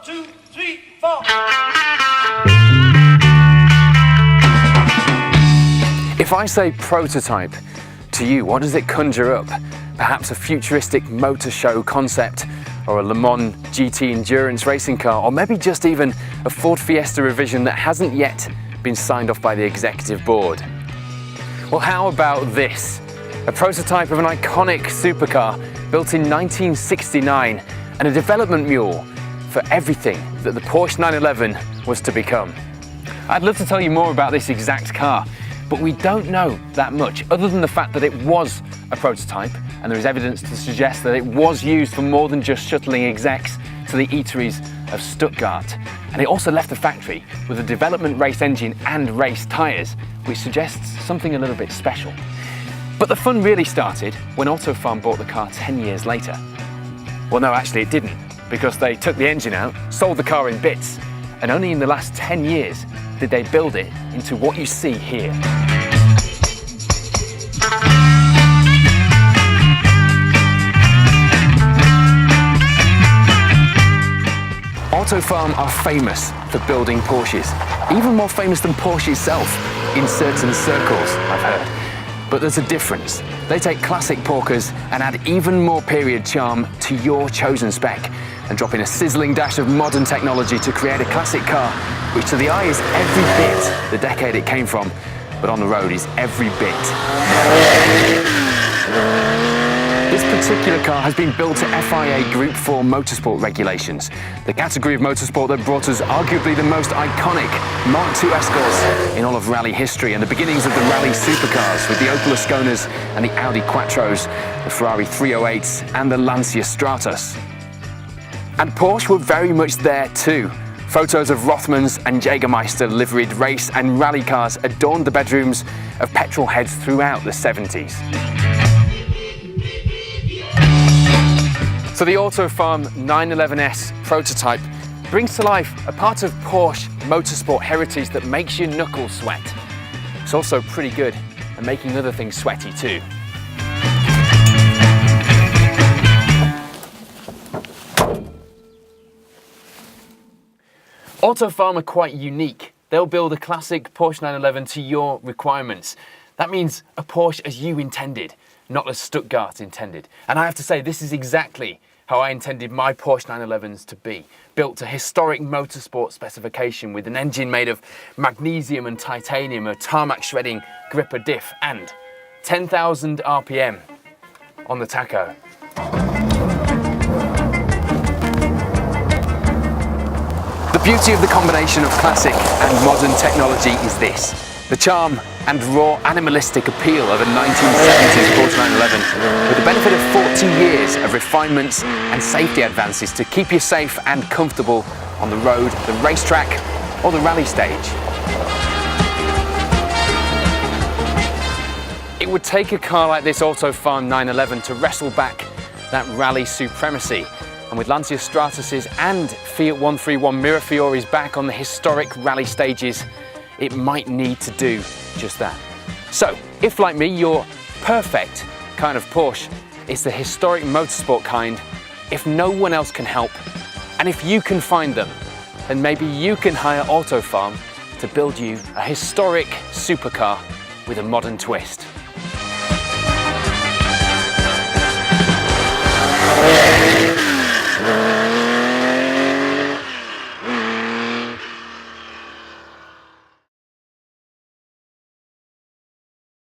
2, 3, 4. If I say prototype, to you, what does it conjure up? Perhaps a futuristic motor show concept, or a Le Mans GT endurance racing car, or maybe just even a Ford Fiesta revision that hasn't yet been signed off by the executive board. Well, how about this? A prototype of an iconic supercar built in 1969 and a development mule for everything that the Porsche 911 was to become. I'd love to tell you more about this exact car, but we don't know that much other than the fact that it was a prototype, and there is evidence to suggest that it was used for more than just shuttling execs to the eateries of Stuttgart. And it also left the factory with a development race engine and race tyres, which suggests something a little bit special. But the fun really started when Autofarm bought the car 10 years later. Well, no, actually it didn't, because they took the engine out, sold the car in bits, and only in the last 10 years did they build it into what you see here. Autofarm are famous for building Porsches, even more famous than Porsche itself in certain circles, I've heard. But there's a difference. They take classic porkers and add even more period charm to your chosen spec, and drop in a sizzling dash of modern technology to create a classic car, which to the eye is every bit the decade it came from, but on the road is every bit. This particular car has been built to FIA Group 4 motorsport regulations, the category of motorsport that brought us arguably the most iconic Mark II Escorts in all of rally history, and the beginnings of the rally supercars with the Opel Asconas and the Audi Quattros, the Ferrari 308s and the Lancia Stratos. And Porsche were very much there too. Photos of Rothmans and Jägermeister liveried race and rally cars adorned the bedrooms of petrol heads throughout the 70s. So the Autofarm 911S prototype brings to life a part of Porsche motorsport heritage that makes your knuckles sweat. It's also pretty good at making other things sweaty too. Autofarm are quite unique. They'll build a classic Porsche 911 to your requirements. That means a Porsche as you intended, not as Stuttgart intended. And I have to say, this is exactly how I intended my Porsche 911s to be. Built to historic motorsport specification with an engine made of magnesium and titanium, a tarmac shredding gripper diff, and 10,000 RPM on the tacho. The beauty of the combination of classic and modern technology is this: the charm and raw animalistic appeal of a 1970s Porsche 911, with the benefit of 40 years of refinements and safety advances to keep you safe and comfortable on the road, the racetrack, or the rally stage. It would take a car like this Autofarm 911 to wrestle back that rally supremacy. And with Lancia Stratuses and Fiat 131 Mirafioris back on the historic rally stages, it might need to do just that. So, if like me, your perfect kind of Porsche is the historic motorsport kind, if no one else can help, and if you can find them, then maybe you can hire Autofarm to build you a historic supercar with a modern twist.